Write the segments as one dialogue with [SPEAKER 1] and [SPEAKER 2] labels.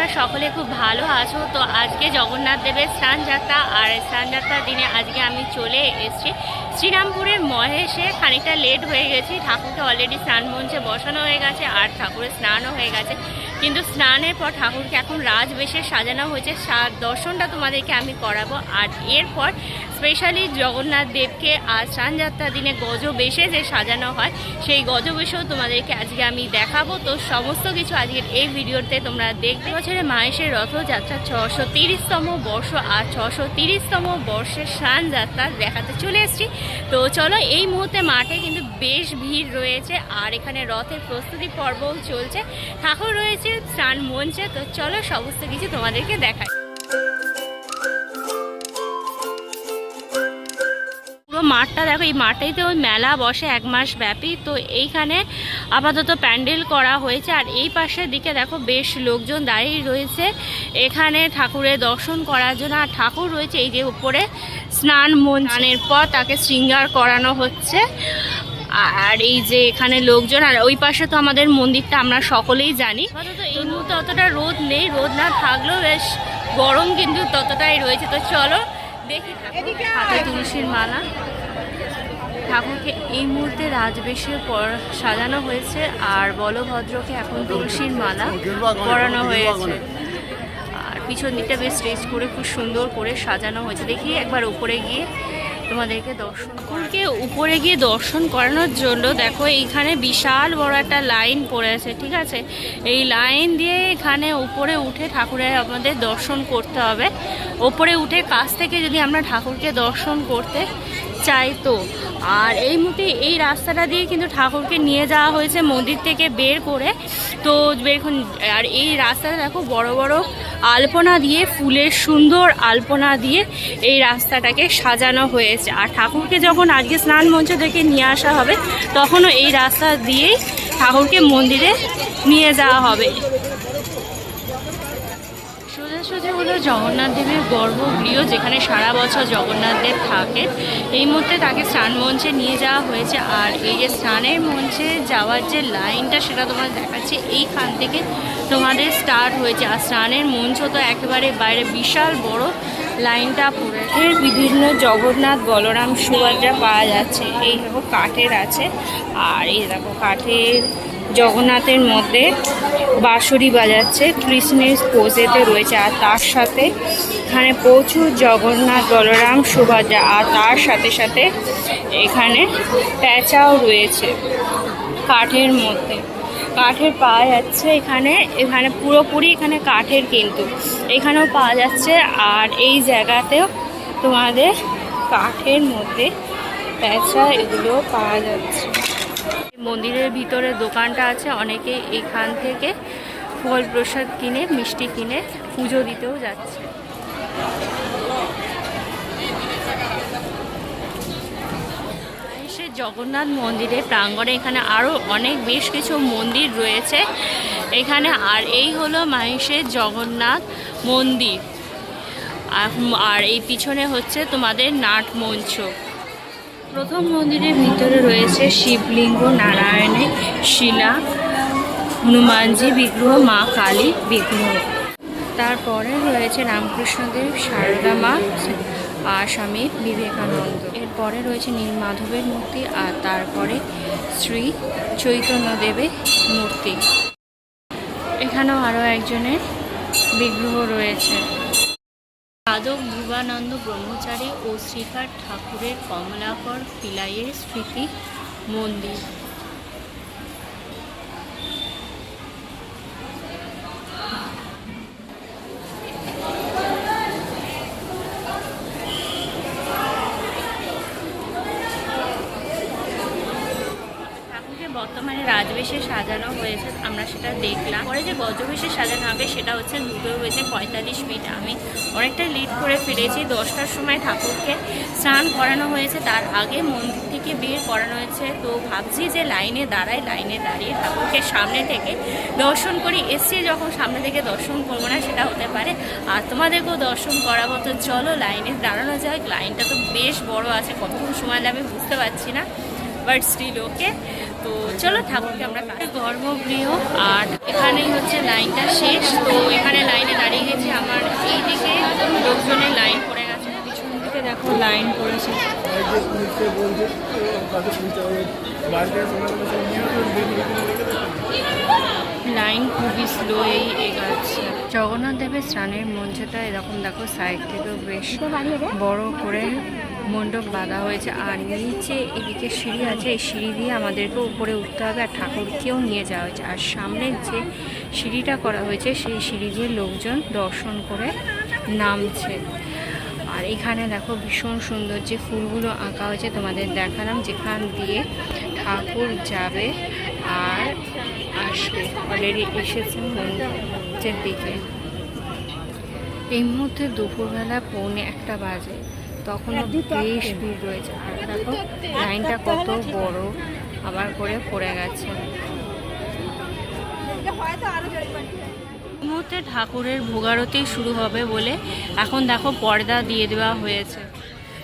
[SPEAKER 1] তোমরা সকলে খুব ভালো আছো। তো আজকে জগন্নাথ দেবের স্নানযাত্রা, আর স্নানযাত্রার দিনে আজকে আমি চলে এসেছি শ্রীরামপুরের মহেশে। খানিকটা লেট হয়ে গেছি, ঠাকুরকে অলরেডি স্নান মঞ্চে বসানো হয়ে গেছে আর ঠাকুরের স্নানও হয়ে গেছে, কিন্তু স্নানের পর ঠাকুরকে এখন রাজবেশে সাজানো হয়েছে। দর্শনটা তোমাদেরকে আমি করাবো। আর এরপর স্পেশালি জগন্নাথ দেবকে আর স্নানযাত্রার দিনে গজবেশে যে সাজানো হয় সেই গজবেশেও তোমাদেরকে আজকে আমি দেখাবো। তো সমস্ত কিছু আজকের এই ভিডিওতে তোমরা দেখবে। বছরে মাহেশের রথযাত্রা 630তম বর্ষ, আর 630তম বর্ষের স্নানযাত্রা দেখাতে চলে এসেছি। তো চলো, এই মুহূর্তে মাঠে কিন্তু বেশ ভিড় রয়েছে, আর এখানে রথের প্রস্তুতি পর্বও চলছে, ঠাকুর রয়েছে স্নান মঞ্চে। তো চলো সমস্ত কিছু তোমাদেরকে দেখাই। মাঠটা দেখো, এই মাঠটাই তো মেলা বসে 1 মাস ব্যাপী। তো এইখানে আপাতত প্যান্ডেল করা হয়েছে, আর এই পাশের দিকে দেখো বেশ লোকজন দাঁড়িয়ে রয়েছে এখানে ঠাকুরের দর্শন করার জন্য। আর ঠাকুর রয়েছে এই যে উপরে স্নান মঞ্চের পর তাকে শৃঙ্গার করানো হচ্ছে। আর এই যে এখানে লোকজন, আর ওই পাশে তো আমাদের মন্দিরটা আমরা সকলেই জানি। আপাতত এই মুহূর্তে অতটা রোদ নেই, রোদ না থাকলেও বেশ গরম কিন্তু ততটাই রয়েছে। তো চলো দেখি। হাতে তুলসীর মালা, ঠাকুরকে এই মুহূর্তে রাজবেশে সাজানো হয়েছে, আর বলভদ্রকে এখন তুলসীর মালা পরানো হয়েছে। আর পিছন দিকটা বেশ স্টেজ করে খুব সুন্দর করে সাজানো হয়েছে। দেখি একবার উপরে গিয়ে তোমাদেরকে ঠাকুরকে উপরে গিয়ে দর্শন করানোর জন্য দেখো এইখানে বিশাল বড় একটা লাইন পড়েছে, ঠিক আছে। এই লাইন দিয়ে এখানে উপরে উঠে ঠাকুরের আমাদের দর্শন করতে হবে। উপরে উঠে কাছ থেকে যদি আমরা ঠাকুরকে দর্শন করতে চাই তো। আর এই মুহূর্তে এই রাস্তাটা দিয়ে কিন্তু ঠাকুরকে নিয়ে যাওয়া হয়েছে মন্দির থেকে বের করে। তো আর এই রাস্তাটা দেখো বড় বড় আলপনা দিয়ে, ফুলের সুন্দর আলপনা দিয়ে এই রাস্তাটাকে সাজানো হয়েছে। আর ঠাকুরকে যখন আজকে স্নান মঞ্চ থেকে নিয়ে আসা হবে তখনও এই রাস্তা দিয়েই ঠাকুরকে মন্দিরে নিয়ে যাওয়া হবে। সোজা হলো জগন্নাথ দেবের গর্ভগৃহ, যেখানে সারা বছর জগন্নাথ দেব থাকে। এই মুহূর্তে তাকে স্নান মঞ্চে নিয়ে যাওয়া হয়েছে। আর এই যে স্নানের মঞ্চে যাওয়ার যে লাইনটা সেটা তোমাদের দেখাচ্ছে, এইখান থেকে তোমাদের স্টার্ট হয়েছে। আর স্নানের মঞ্চ তো একেবারে বাইরে বিশাল বড় লাইনটা পড়েছে। বিভিন্ন জগন্নাথ বলরাম সুভদ্রা পাওয়া যাচ্ছে। এই দেখো কাঠের আছে, আর এই দেখো কাঠের জগন্নাথের মধ্যে বাঁশরি বাজাচ্ছে, কৃষ্ণের পোজেতে রয়েছে। আর তার সাথে এখানে প্রচুর জগন্নাথ বলরাম সুভদ্রা, আর তার সাথে সাথে এখানে প্যাঁচাও রয়েছে কাঠের মধ্যে। কাঠের পাওয়া যাচ্ছে এখানে পুরোপুরি এখানে কাঠের, কিন্তু এখানেও পাওয়া যাচ্ছে। আর এই জায়গাতেও তোমাদের কাঠের মধ্যে প্যাঁচা এগুলো পাওয়া যাচ্ছে। মন্দিরের ভিতরে দোকানটা আছে, অনেকে এখান থেকে ফল প্রসাদ কিনে, মিষ্টি কিনে পুজো দিতেও যাচ্ছে। জগন্নাথ মন্দিরের প্রাঙ্গণে এখানে আরও অনেক বেশ কিছু মন্দির রয়েছে এখানে। আর এই হলো মাহেশের জগন্নাথ মন্দির, আর এই পিছনে হচ্ছে তোমাদের নাট মঞ্চ। প্রথম মন্দিরের ভিতরে রয়েছে শিবলিঙ্গ, নারায়ণের শিলা, হনুমানজি বিগ্রহ, মা কালী বিগ্রহ। তারপরে রয়েছে রামকৃষ্ণদেব, সারদা মা আর স্বামী বিবেকানন্দ। এরপরে রয়েছে নীলমাধবের মূর্তি, আর তারপরে শ্রী চৈতন্যদেবের মূর্তি। এখানেও আরও একজনের বিগ্রহ রয়েছে। সাধক ধ্রুবানন্দ ব্রহ্মচারী ও শ্রীকার ঠাকুরের কমলাকর পিলাইয়ের স্মৃতি মন্দির। বর্তমানে রাজবেশে সাজানো হয়েছে, আমরা সেটা দেখলাম। পরে যে গজবেশে সাজানো হবে সেটা হচ্ছে দুটো হয়েছে 45 মিনিট। আমি অনেকটা লেট করে ফিরেছি, 10টার সময় ঠাকুরকে স্নান করানো হয়েছে, তার আগে মন্দির থেকে বের করানো হয়েছে। তো ভাবছি যে লাইনে দাঁড়িয়ে ঠাকুরকে সামনে থেকে দর্শন করি। এসে যখন সামনে থেকে দর্শন করবো না সেটা হতে পারে, আর তোমাদেরকেও দর্শন করাবো। তো চলো লাইনে দাঁড়ানো যাক। লাইনটা তো বেশ বড় আছে, কতক্ষণ সময় লাগবে বুঝতে পারছি না, বাট স্টিল ওকে। তো চলো ঠাকুরকে আমরা গর্ভগৃহ, আর এখানেই হচ্ছে লাইনটা শেষ। তো এখানে লাইন লাইন খুবই স্লো এগাচ্ছে। জগন্নাথ দেবের স্নানের মঞ্চটা এরকম দেখো, সাইড থেকেও বেশ বড় করে মণ্ডপ বাঁধা হয়েছে। আর নিচে এদিকে সিঁড়ি আছে, এই সিঁড়ি দিয়ে আমাদেরকে উপরে উঠতে হবে আর ঠাকুরকেও নিয়ে যাওয়া হয়েছে। আর সামনে যে সিঁড়িটা করা হয়েছে সেই সিঁড়ি দিয়ে লোকজন দর্শন করে নামছে। আর এখানে দেখো ভীষণ সুন্দর যে ফুলগুলো আঁকা হয়েছে, তোমাদের দেখালাম যেখান দিয়ে ঠাকুর যাবে আর আসবে। অলরেডি এসেছেন মন্দিরের দিকে। এই মুহূর্তে দুপুরবেলা 1:45 বাজে, তখনও বেশ ভিড় রয়েছে। আর দেখো লাইনটা কত বড় আবার করে পড়ে গেছে। এই মুহূর্তে ঠাকুরের ভোগারতি শুরু হবে বলে এখন দেখো পর্দা দিয়ে দেওয়া হয়েছে।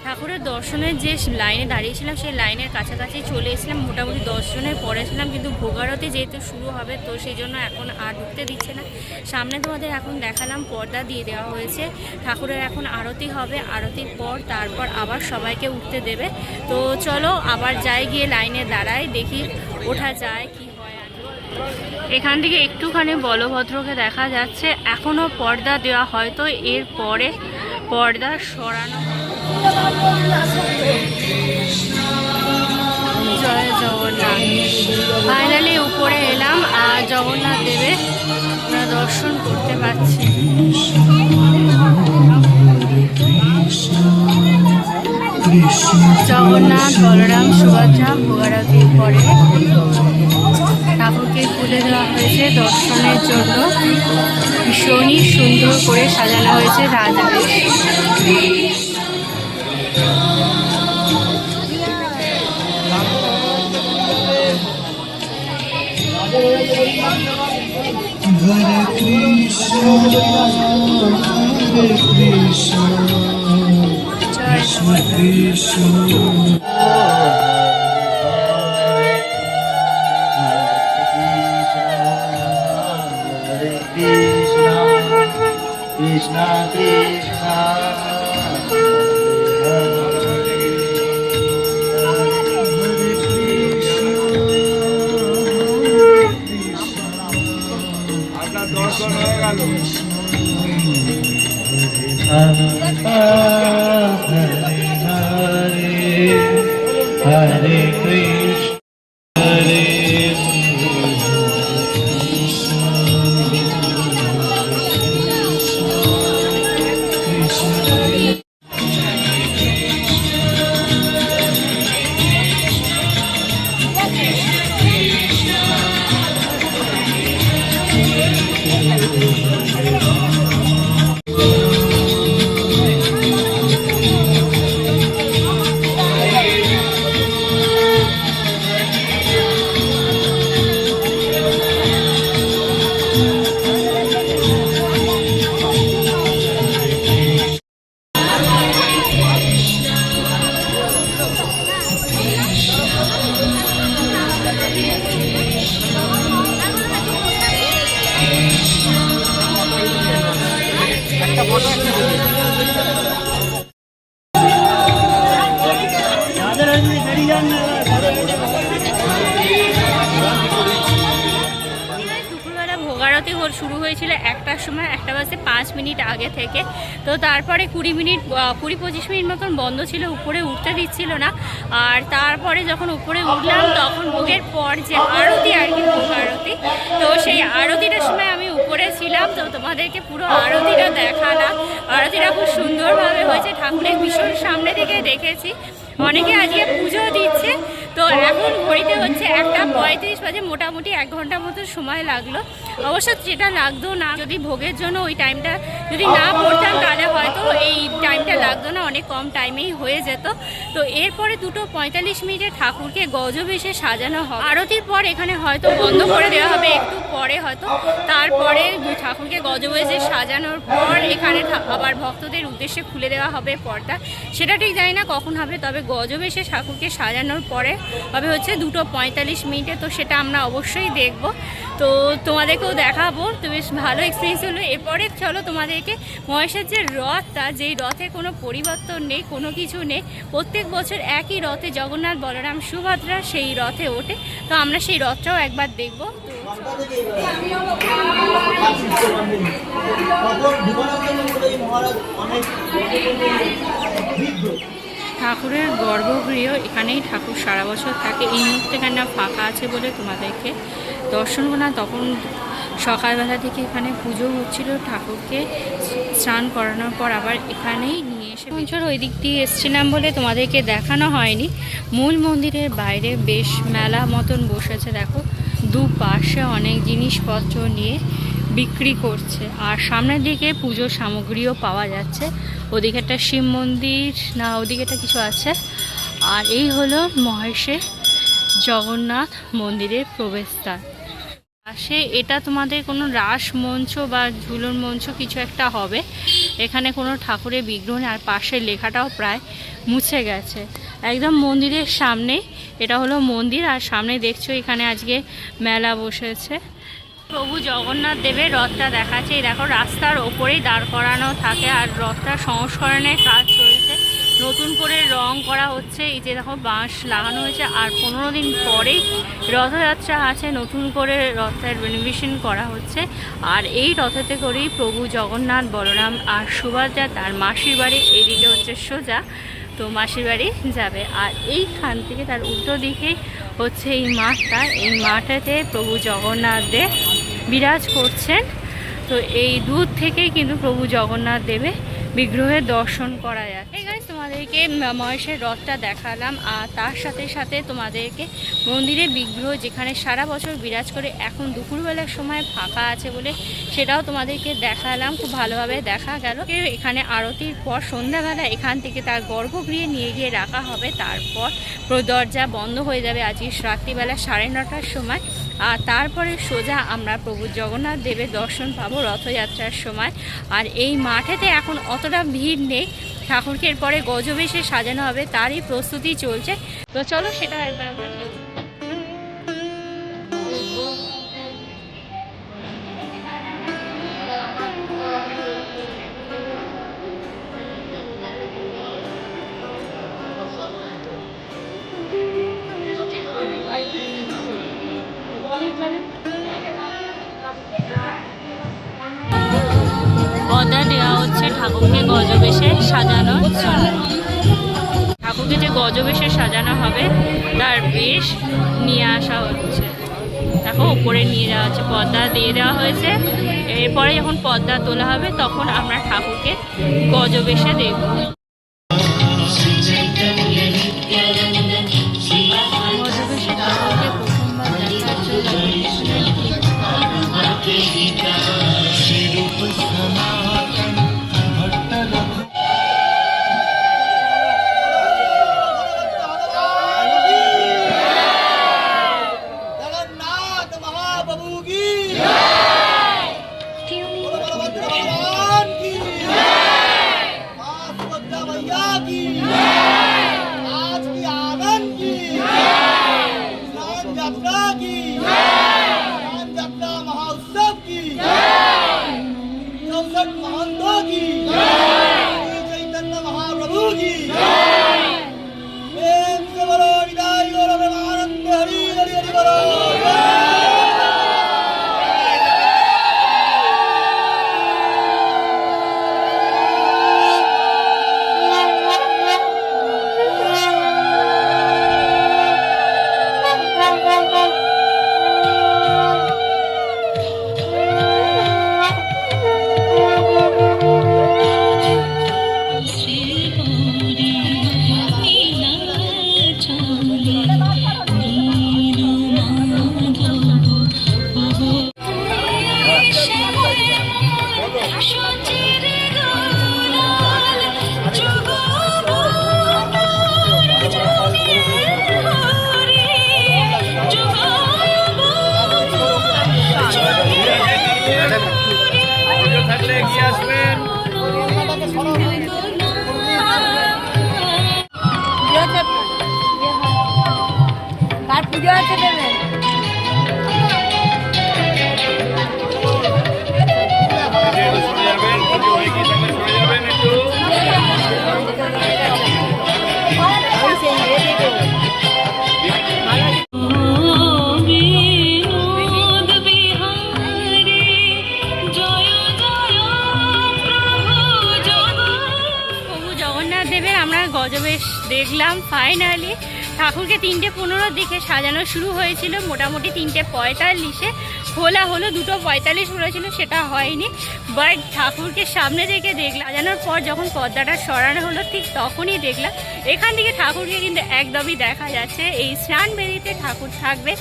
[SPEAKER 1] ঠাকুরের দর্শনের যে লাইনে দাঁড়িয়েছিলাম সেই লাইনের কাছাকাছি চলে এসেছিলাম, মোটামুটি 10 জনের পরে ছিলাম, কিন্তু ভোগারতি যেহেতু শুরু হবে তো সেই জন্য এখন আর ঢুকতে দিচ্ছে না। সামনে তোমাদের এখন দেখালাম পর্দা দিয়ে দেওয়া হয়েছে। ঠাকুরের এখন আরতি হবে, আরতির পর তারপর আবার সবাইকে উঠতে দেবে। তো চলো আবার যাই, গিয়ে লাইনে দাঁড়াই, দেখি ওঠা যায় কি হয়। এখান থেকে একটুখানি বলভদ্রকে দেখা যাচ্ছে, এখনও পর্দা দেওয়া, হয়তো এর পরে পর্দা সরানো। জয় জগন্নাথ। ফাইনালি উপরে এলাম আর জগন্নাথ দেবের আমরা দর্শন করতে পারছি। জগন্নাথ, বলরাম, সুভদ্রা ভোগারতির পরে ঠাকুরকে খুলে দেওয়া হয়েছে দর্শনের জন্য। ভীষণই সুন্দর করে সাজানো হয়েছে রাজবেশ।
[SPEAKER 2] Hare Krishna, Hare Krishna, Krishna Krishna, Krishna Krishna, Hare Krishna, Hare
[SPEAKER 1] দুপুরবেলা ভোগারতি শুরু হয়েছিল 1টার সময়, 1টা বাজতে 5 মিনিট আগে থেকে। তো তারপরে 20-25 মিনিট মতন বন্ধ ছিল, উপরে উঠতে দিচ্ছিল না। আর তারপরে যখন উপরে উঠলাম তখন ভোগের পর যে আরতি আর কি, ভোগ আরতি, তো সেই আরতিটার সময় আমি উপরে ছিলাম, তো তোমাদেরকে পুরো আরতিটা দেখালাম। আরতিটা খুব সুন্দরভাবে হয়েছে, ঠাকুরের ভীষণ সামনে থেকে দেখেছি। অনেকে আজকে পুজো দিচ্ছে। তো এখন ঘড়িতে হচ্ছে 1:35 বাজে, মোটামুটি 1 ঘন্টা মতো সময় লাগলো। অবশ্য যেটা লাগতো না, যদি ভোগের জন্য ওই টাইমটা যদি না পড়তাম তাহলে হয়তো এই টাইমটা লাগতো না, অনেক কম টাইমেই হয়ে যেত। তো এরপরে 2:45 মিনিটে ঠাকুরকে গজবেশে সাজানো হবে। আরতির পর এখানে হয়তো বন্ধ করে দেওয়া হবে একটু পরে হয়তো। তারপরে ঠাকুরকে গজবেশে সাজানোর পর এখানে আবার ভক্তদের উদ্দেশ্যে খুলে দেওয়া হবে পর্দা। সেটা ঠিক জানি না কখন হবে, তবে গজবেশে ঠাকুরকে সাজানোর পরে হবে হচ্ছে 2:45 তো সেটা আমরা অবশ্যই দেখব। তো তোমাদেরকেও দেখাবো, তো বেশ ভালো এক্সপিরিয়েন্স হলো। এরপরে চলো তোমাদেরকে মহেশের যে রথটা, যেই রথে কোনো পরিবর্তন নেই, কোনো কিছু নেই, প্রত্যেক বছর একই রথে জগন্নাথ বলরাম সুভদ্রা সেই রথে ওঠে। তো আমরা সেই রথটাও একবার দেখবো। ঠাকুরের গর্ভগৃহ, এখানেই ঠাকুর সারা বছর থাকে। এই মুহূর্তে এখানে ফাঁকা আছে বলে তোমাদেরকে দর্শন করলাম। তখন সকালবেলা থেকে এখানে পুজো হচ্ছিল, ঠাকুরকে স্নান করানোর পর আবার এখানেই নিয়ে এসে বছর ওই দিক দিয়ে এসেছিলাম বলে তোমাদেরকে দেখানো হয়নি। মূল মন্দিরের বাইরে বেশ মেলা মতন বসেছে, দেখো দুপাশে অনেক জিনিসপত্র নিয়ে বিক্রি করছে। আর সামনের দিকে পুজোর সামগ্রীও পাওয়া যাচ্ছে। ওদিকে একটা শিব মন্দির, না ওদিকে একটা কিছু আছে। আর এই হলো মহেশের জগন্নাথ মন্দিরের প্রবেশদ্বার। পাশে এটা তোমাদের কোনো রাস মঞ্চ বা ঝুলন মঞ্চ কিছু একটা হবে। এখানে কোনো ঠাকুরের বিগ্রহ নেই, আর পাশের লেখাটাও প্রায় মুছে গেছে। একদম মন্দিরের সামনে, এটা হলো মন্দির, আর সামনে দেখছো এখানে আজকে মেলা বসেছে। প্রভু জগন্নাথ দেবের রথটা দেখাচ্ছে। এই দেখো রাস্তার ওপরেই দাঁড় করানো থাকে, আর রথটা সংস্করণের কাজ চলছে, নতুন করে রং করা হচ্ছে। এই যে দেখো বাঁশ লাগানো হয়েছে, আর 15 দিন পরেই রথযাত্রা আছে, নতুন করে রথের রেনোভেশন করা হচ্ছে। আর এই রথেতে করেই প্রভু জগন্নাথ বলরাম আর সুভদ্রা তার মাসির বাড়ি, এইদিকে হচ্ছে সোজা, তো মাসির বাড়ি যাবে। আর এইখান থেকে তার উল্টো দিকেই হচ্ছে এই মাঠটা, এই মাঠেতে প্রভু জগন্নাথ দেব বিরাজ করছেন। তো এই দূর থেকেই কিন্তু প্রভু জগন্নাথ দেবের বিগ্রহের দর্শন করা যায়। এই গাইস তোমাদেরকে মহেশের রথটা দেখালাম, আর তার সাথে সাথে তোমাদেরকে মন্দিরের বিগ্রহ যেখানে সারা বছর বিরাজ করে এখন দুপুরবেলার সময় ফাঁকা আছে বলে সেটাও তোমাদেরকে দেখালাম। খুব ভালোভাবে দেখা গেল। এখানে আরতির পর সন্ধ্যাবেলা এখান থেকে তার গর্ভগৃহে নিয়ে গিয়ে রাখা হবে, তারপর দরজা বন্ধ হয়ে যাবে আজকে রাত্রিবেলা 9:30টার সময়। আর তারপরে সোজা আমরা প্রভু জগন্নাথ দেবের দর্শন পাবো রথযাত্রার সময়। আর এই মাঠেতে এখন অতটা ভিড় নেই, ঠাকুরকে এরপরে গজবেশে সাজানো হবে, তারই প্রস্তুতি চলছে। তো চলো সেটা একবার আমরা দেখি। পর্দা দেওয়া হচ্ছে ঠাকুরকে গজবেশে সাজানোর জন্য। ঠাকুরকে যে গজবেশে সাজানো হবে তার বেশ নিয়ে আসা হচ্ছে, দেখো উপরে নিয়ে যাওয়া হচ্ছে, পর্দা দিয়ে দেওয়া হয়েছে। এরপরে যখন পর্দা তোলা হবে তখন আমরা ঠাকুরকে গজবেশে দেখব। গজবেশে ঠাকুরকে প্রথমবার দেখার গজবেশ দেখলাম ফাইনালি। ঠাকুরকে 3:15 দিকে সাজানো শুরু হয়েছিল, মোটামুটি 3:45-এ খোলা হলো। 2:45 বলেছিল, সেটা হয়নি। বাট ঠাকুরকে সামনে থেকে দেখলাম, সাজানোর পর যখন পর্দাটা সরানো হলো ঠিক তখনই দেখলাম এখান থেকে ঠাকুরকে কিন্তু একদমই দেখা যাচ্ছে। এই স্নান বেদিতে ঠাকুর থাকবে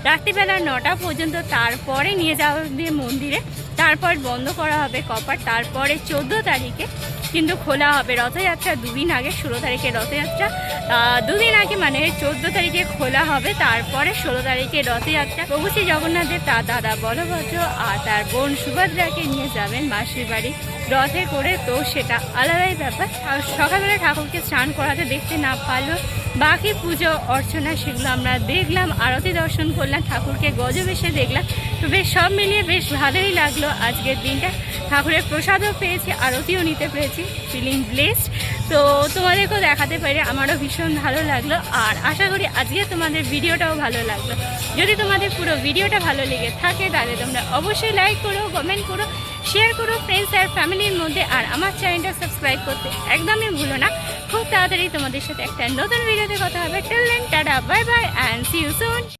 [SPEAKER 1] রাত্রিবেলা 9টা পর্যন্ত, তারপরে নিয়ে যাওয়া হবে মন্দিরে, তারপর বন্ধ করা হবে কপাট। তারপরে 14 তারিখে কিন্তু খোলা হবে। রথযাত্রা দুদিন আগে, 16 তারিখে রথযাত্রা, দুদিন আগে মানে 14 তারিখে খোলা হবে। তারপরে 16 তারিখে রথযাত্রা। প্রভু শ্রী জগন্নাথের তার দাদা বলভদ্র আর তার বোন সুভদ্রাকে নিয়ে যাবেন মাসির বাড়ি রথে করে, তো সেটা আলাদাই ব্যাপার। সকালবেলা ঠাকুরকে স্নান করাতে দেখতে না পারলেও বাকি পুজো অর্চনা সেগুলো আমরা দেখলাম, আরতি দর্শন করলাম, ঠাকুরকে গজবেশে দেখলাম। তো বেশ সব মিলিয়ে বেশ ভালোই লাগলো আজকের দিনটা। ঠাকুরের প্রসাদও পেয়েছি, আরতিও নিতে পেরেছি, ফিলিং ব্লেসড। তো তোমাদেরকেও দেখাতে পেরে আমারও ভীষণ ভালো লাগলো। আর আশা করি আজকে তোমাদের ভিডিওটাও ভালো লাগলো। যদি তোমাদের পুরো ভিডিওটা ভালো লেগে থাকে তাহলে তোমরা অবশ্যই লাইক করো, কমেন্ট করো, শেয়ার করো ফ্রেন্ডস আর ফ্যামিলির মধ্যে। আর আমার চ্যানেলটা সাবস্ক্রাইব করতে একদমই ভুলো না। খুব তাড়াতাড়ি তোমাদের সাথে একটা নতুন ভিডিওতে কথা হবে। Till then tata, bye bye and see you soon.